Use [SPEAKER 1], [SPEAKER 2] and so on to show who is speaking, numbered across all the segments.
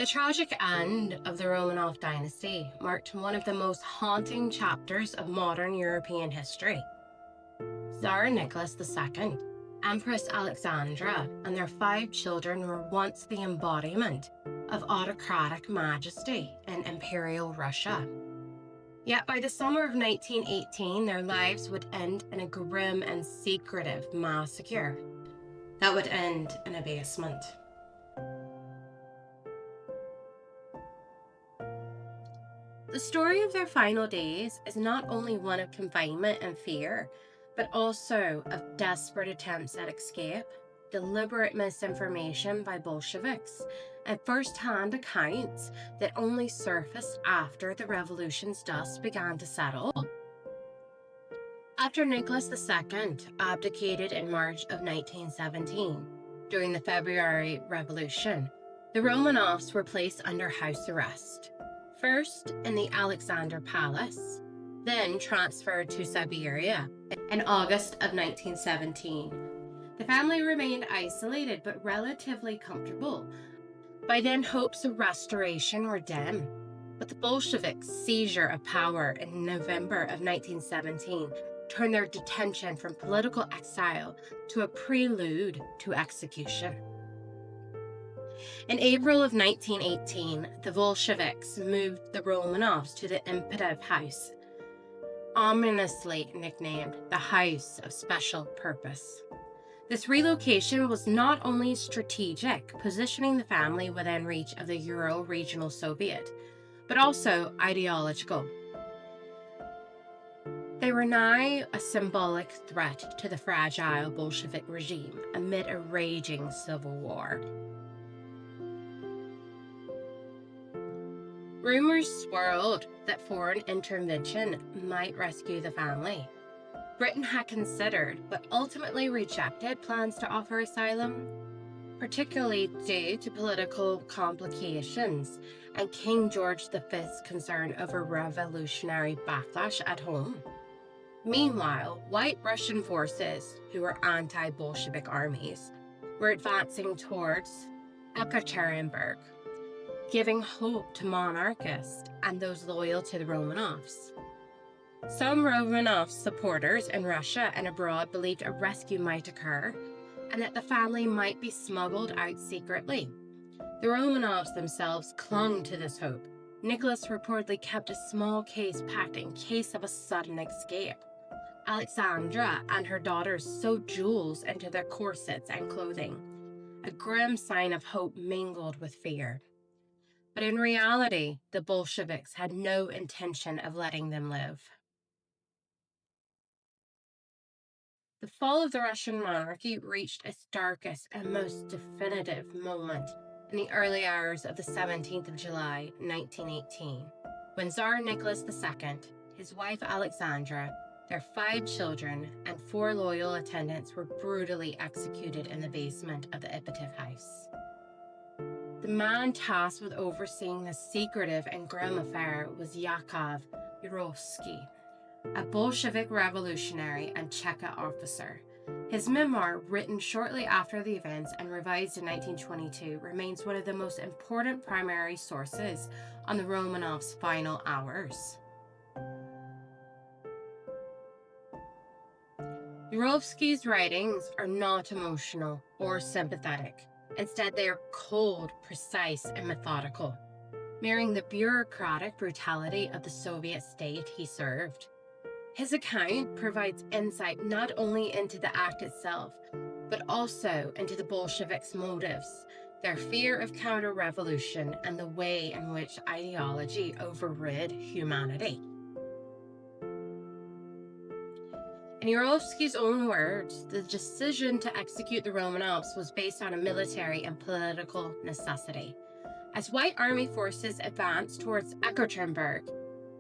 [SPEAKER 1] The tragic end of the Romanov dynasty marked one of the most haunting chapters of modern European history. Tsar Nicholas II, Empress Alexandra, and their 5 children were once the embodiment of autocratic majesty in imperial Russia. Yet by the summer of 1918, their lives would end in a grim and secretive massacre that would end in abasement. The story of their final days is not only one of confinement and fear, but also of desperate attempts at escape, deliberate misinformation by Bolsheviks, and first-hand accounts that only surfaced after the revolution's dust began to settle. After Nicholas II abdicated in March of 1917, during the February Revolution, the Romanovs were placed under house arrest. First in the Alexandra Palace, then transferred to Siberia in August of 1917. The family remained isolated but relatively comfortable. By then, hopes of restoration were dim, but the Bolsheviks' seizure of power in November of 1917 turned their detention from political exile to a prelude to execution. In April of 1918, the Bolsheviks moved the Romanovs to the Imperative House, ominously nicknamed the House of Special Purpose. This relocation was not only strategic, positioning the family within reach of the Ural Regional Soviet, but also ideological. They were now a symbolic threat to the fragile Bolshevik regime amid a raging civil war. Rumors swirled that foreign intervention might rescue the family. Britain had considered, but ultimately rejected, plans to offer asylum, particularly due to political complications and King George V's concern over revolutionary backlash at home. Meanwhile, white Russian forces, who were anti-Bolshevik armies, were advancing towards Ekaterinburg, giving hope to monarchists and those loyal to the Romanovs. Some Romanov supporters in Russia and abroad believed a rescue might occur and that the family might be smuggled out secretly. The Romanovs themselves clung to this hope. Nicholas reportedly kept a small case packed in case of a sudden escape. Alexandra and her daughters sewed jewels into their corsets and clothing, a grim sign of hope mingled with fear. But in reality, the Bolsheviks had no intention of letting them live. The fall of the Russian monarchy reached its darkest and most definitive moment in the early hours of the 17th of July, 1918, when Tsar Nicholas II, his wife Alexandra, their 5 children, and 4 loyal attendants were brutally executed in the basement of the Imperative House. The man tasked with overseeing this secretive and grim affair was Yakov Yurovsky, a Bolshevik revolutionary and Cheka officer. His memoir, written shortly after the events and revised in 1922, remains one of the most important primary sources on the Romanovs' final hours. Yurovsky's writings are not emotional or sympathetic. Instead, they are cold, precise, and methodical, mirroring the bureaucratic brutality of the Soviet state he served. His account provides insight not only into the act itself, but also into the Bolsheviks' motives, their fear of counter-revolution, and the way in which ideology overrid humanity. In Yurovsky's own words, the decision to execute the Romanovs was based on a military and political necessity. As White Army forces advanced towards Ekaterinburg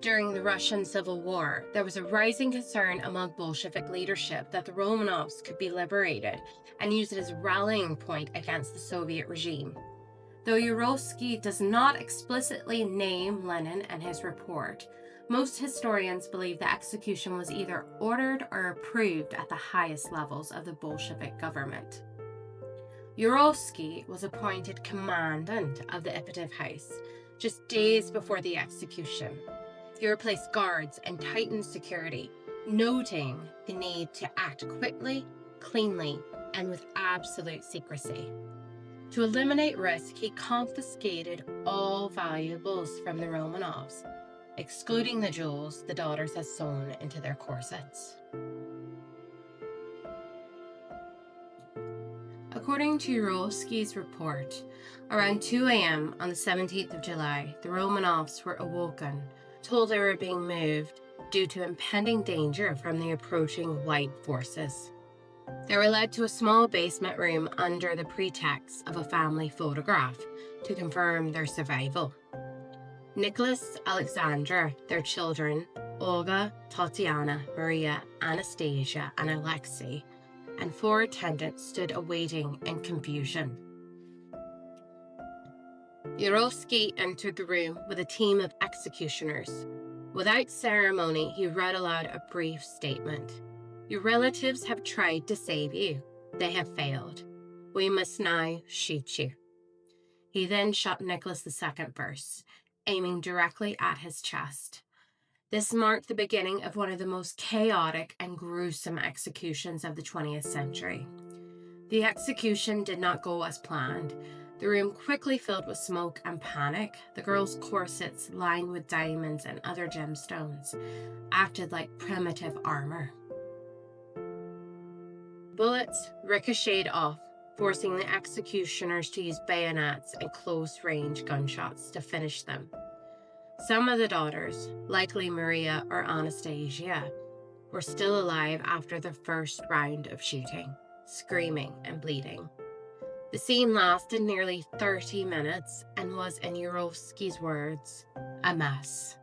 [SPEAKER 1] during the Russian Civil War, there was a rising concern among Bolshevik leadership that the Romanovs could be liberated and used as a rallying point against the Soviet regime. Though Yurovsky does not explicitly name Lenin in his report, most historians believe the execution was either ordered or approved at the highest levels of the Bolshevik government. Yurovsky was appointed commandant of the Ekaterinburg house just days before the execution. He replaced guards and tightened security, noting the need to act quickly, cleanly, and with absolute secrecy. To eliminate risk, he confiscated all valuables from the Romanovs, excluding the jewels the daughters had sewn into their corsets. According to Yurovsky's report, around 2 a.m. on the 17th of July, the Romanovs were awoken, told they were being moved due to impending danger from the approaching white forces. They were led to a small basement room under the pretext of a family photograph to confirm their survival. Nicholas, Alexandra, their children, Olga, Tatiana, Maria, Anastasia, and Alexei, and 4 attendants stood awaiting in confusion. Yurovsky entered the room with a team of executioners. Without ceremony, he read aloud a brief statement. "Your relatives have tried to save you. They have failed. We must now shoot you." He then shot Nicholas II first, aiming directly at his chest. This marked the beginning of one of the most chaotic and gruesome executions of the 20th century. The execution did not go as planned. The room quickly filled with smoke and panic. The girls' corsets, lined with diamonds and other gemstones, acted like primitive armor. Bullets ricocheted off, forcing the executioners to use bayonets and close-range gunshots to finish them. Some of the daughters, likely Maria or Anastasia, were still alive after the first round of shooting, screaming and bleeding. The scene lasted nearly 30 minutes and was, in Yurovsky's words, a mess.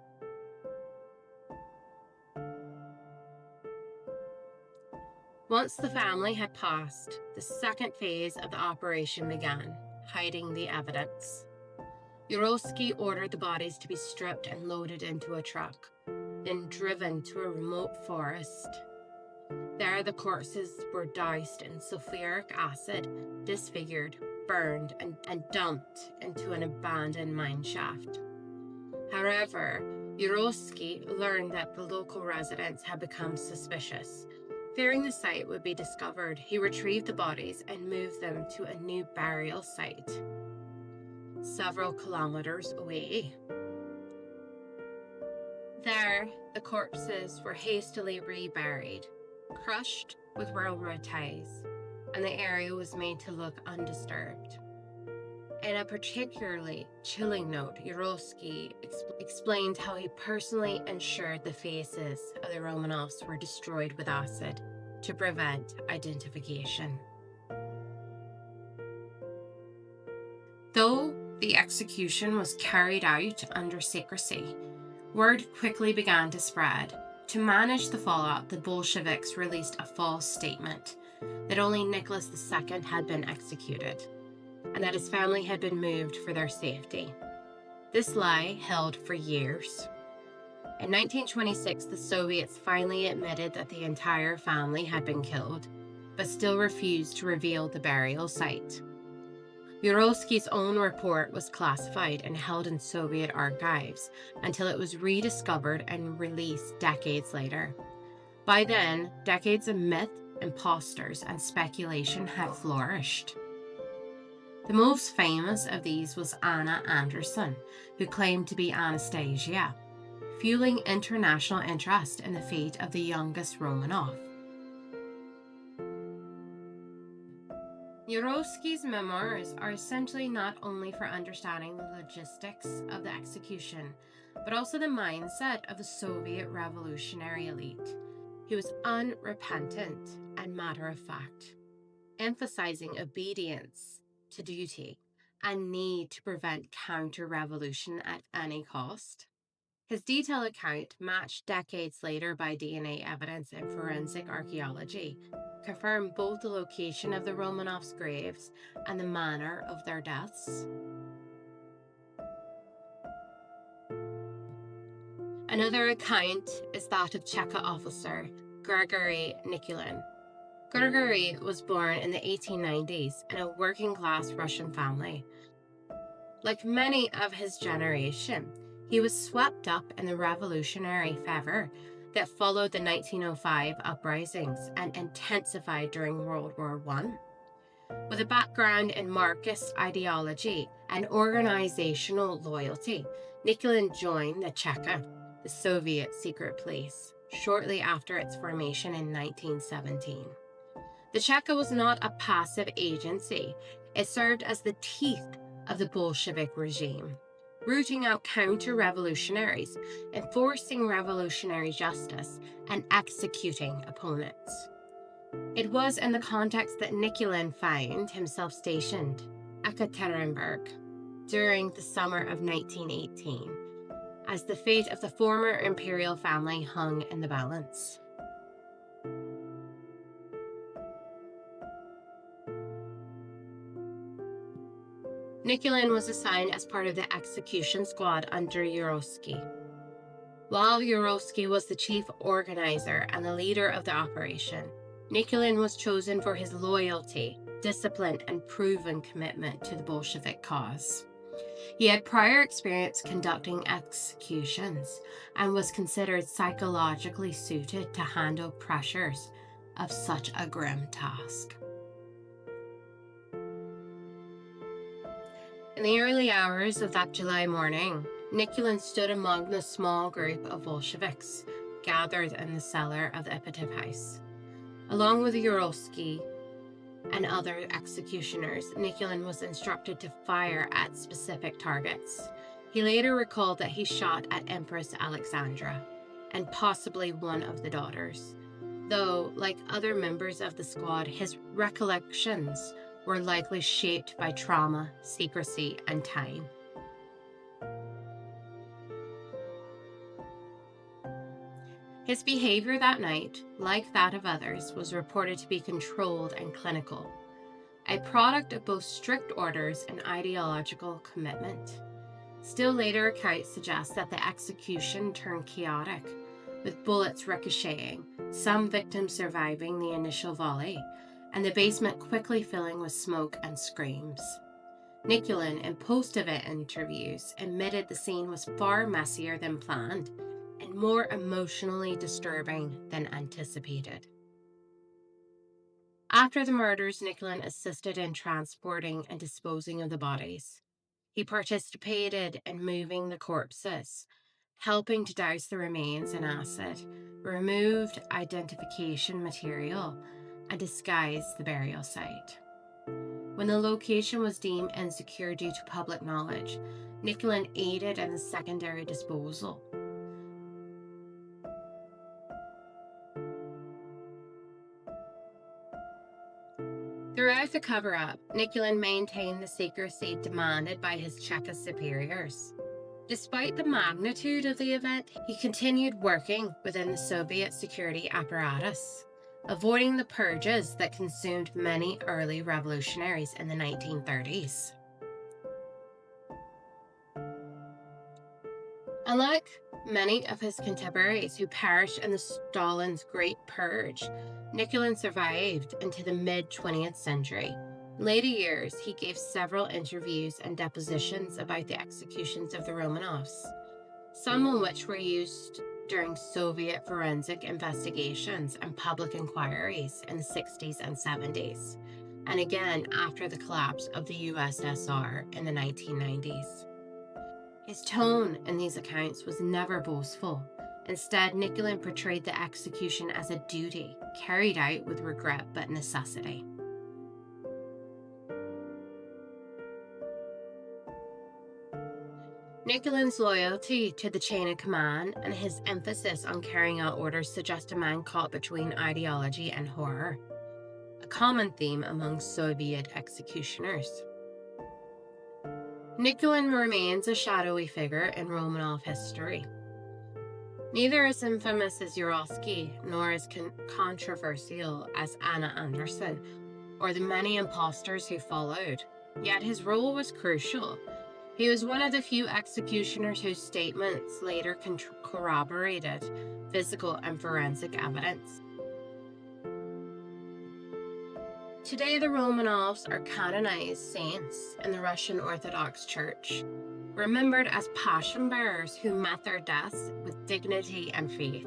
[SPEAKER 1] Once the family had passed, the second phase of the operation began, hiding the evidence. Yurovsky ordered the bodies to be stripped and loaded into a truck, then driven to a remote forest. There, the corpses were doused in sulfuric acid, disfigured, burned, and dumped into an abandoned mine shaft. However, Yurovsky learned that the local residents had become suspicious. Fearing the site would be discovered, he retrieved the bodies and moved them to a new burial site, several kilometers away. There, the corpses were hastily reburied, crushed with railroad ties, and the area was made to look undisturbed. In a particularly chilling note, Yurovsky explained how he personally ensured the faces of the Romanovs were destroyed with acid to prevent identification. Though the execution was carried out under secrecy, word quickly began to spread. To manage the fallout, the Bolsheviks released a false statement that only Nicholas II had been executed, and that his family had been moved for their safety. This lie held for years. In 1926, the Soviets finally admitted that the entire family had been killed, but still refused to reveal the burial site. Yurovsky's own report was classified and held in Soviet archives until it was rediscovered and released decades later. By then, decades of myth, imposters, and speculation had flourished. The most famous of these was Anna Anderson, who claimed to be Anastasia, fueling international interest in the fate of the youngest Romanov. Yurovsky's memoirs are essentially not only for understanding the logistics of the execution, but also the mindset of the Soviet revolutionary elite. He was unrepentant and matter-of-fact, emphasizing obedience to duty and need to prevent counter-revolution at any cost. His detailed account, matched decades later by DNA evidence and forensic archaeology, confirmed both the location of the Romanovs' graves and the manner of their deaths. Another account is that of Cheka officer Grigory Nikulin. Grigory was born in the 1890s in a working-class Russian family. Like many of his generation, he was swept up in the revolutionary fervor that followed the 1905 uprisings and intensified during World War I. With a background in Marxist ideology and organizational loyalty, Nichilen joined the Cheka, the Soviet secret police, shortly after its formation in 1917. The Cheka was not a passive agency. It served as the teeth of the Bolshevik regime, rooting out counter-revolutionaries, enforcing revolutionary justice, and executing opponents. It was in the context that Nichilen found himself stationed at Ekaterinburg during the summer of 1918, as the fate of the former imperial family hung in the balance. Nichilen was assigned as part of the execution squad under Yurovsky. While Yurovsky was the chief organizer and the leader of the operation, Nichilen was chosen for his loyalty, discipline, and proven commitment to the Bolshevik cause. He had prior experience conducting executions and was considered psychologically suited to handle pressures of such a grim task. In the early hours of that July morning, Nichilen stood among the small group of Bolsheviks gathered in the cellar of the Epitaph House. Along with Yurovsky and other executioners, Nichilen was instructed to fire at specific targets. He later recalled that he shot at Empress Alexandra and possibly one of the daughters, though, like other members of the squad, his recollections were likely shaped by trauma, secrecy, and time. His behavior that night, like that of others, was reported to be controlled and clinical, a product of both strict orders and ideological commitment. Still later accounts suggest that the execution turned chaotic, with bullets ricocheting, some victims surviving the initial volley, and the basement quickly filling with smoke and screams. Nichilen, in post-event interviews, admitted the scene was far messier than planned and more emotionally disturbing than anticipated. After the murders, Nichilen assisted in transporting and disposing of the bodies. He participated in moving the corpses, helping to douse the remains in acid, removed identification material, and disguised the burial site. When the location was deemed insecure due to public knowledge, Nichilen aided in the secondary disposal. Throughout the cover-up, Nichilen maintained the secrecy demanded by his Cheka superiors. Despite the magnitude of the event, he continued working within the Soviet security apparatus, avoiding the purges that consumed many early revolutionaries in the 1930s. Unlike many of his contemporaries who perished in the Stalin's Great Purge, Nichilen survived into the mid-20th century. In later years, he gave several interviews and depositions about the executions of the Romanovs, some of which were used during Soviet forensic investigations and public inquiries in the 60s and 70s, and again after the collapse of the USSR in the 1990s. His tone in these accounts was never boastful. Instead, Nichilen portrayed the execution as a duty, carried out with regret but necessity. Nichilen's loyalty to the chain of command and his emphasis on carrying out orders suggest a man caught between ideology and horror, a common theme among Soviet executioners. Nichilen remains a shadowy figure in Romanov history. Neither as infamous as Yurovsky, nor as controversial as Anna Anderson, or the many impostors who followed. Yet his role was crucial. He was one of the few executioners whose statements later corroborated physical and forensic evidence. Today, the Romanovs are canonized saints in the Russian Orthodox Church, remembered as passion bearers who met their deaths with dignity and faith.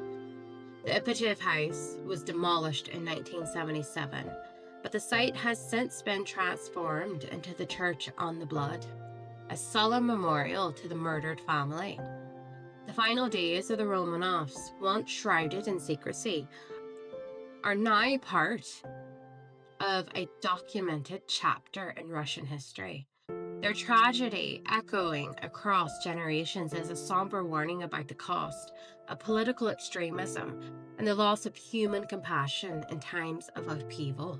[SPEAKER 1] The Epitaph House was demolished in 1977, but the site has since been transformed into the Church on the Blood, a solemn memorial to the murdered family. The final days of the Romanovs, once shrouded in secrecy, are now part of a documented chapter in Russian history. Their tragedy, echoing across generations, is a somber warning about the cost of political extremism and the loss of human compassion in times of upheaval.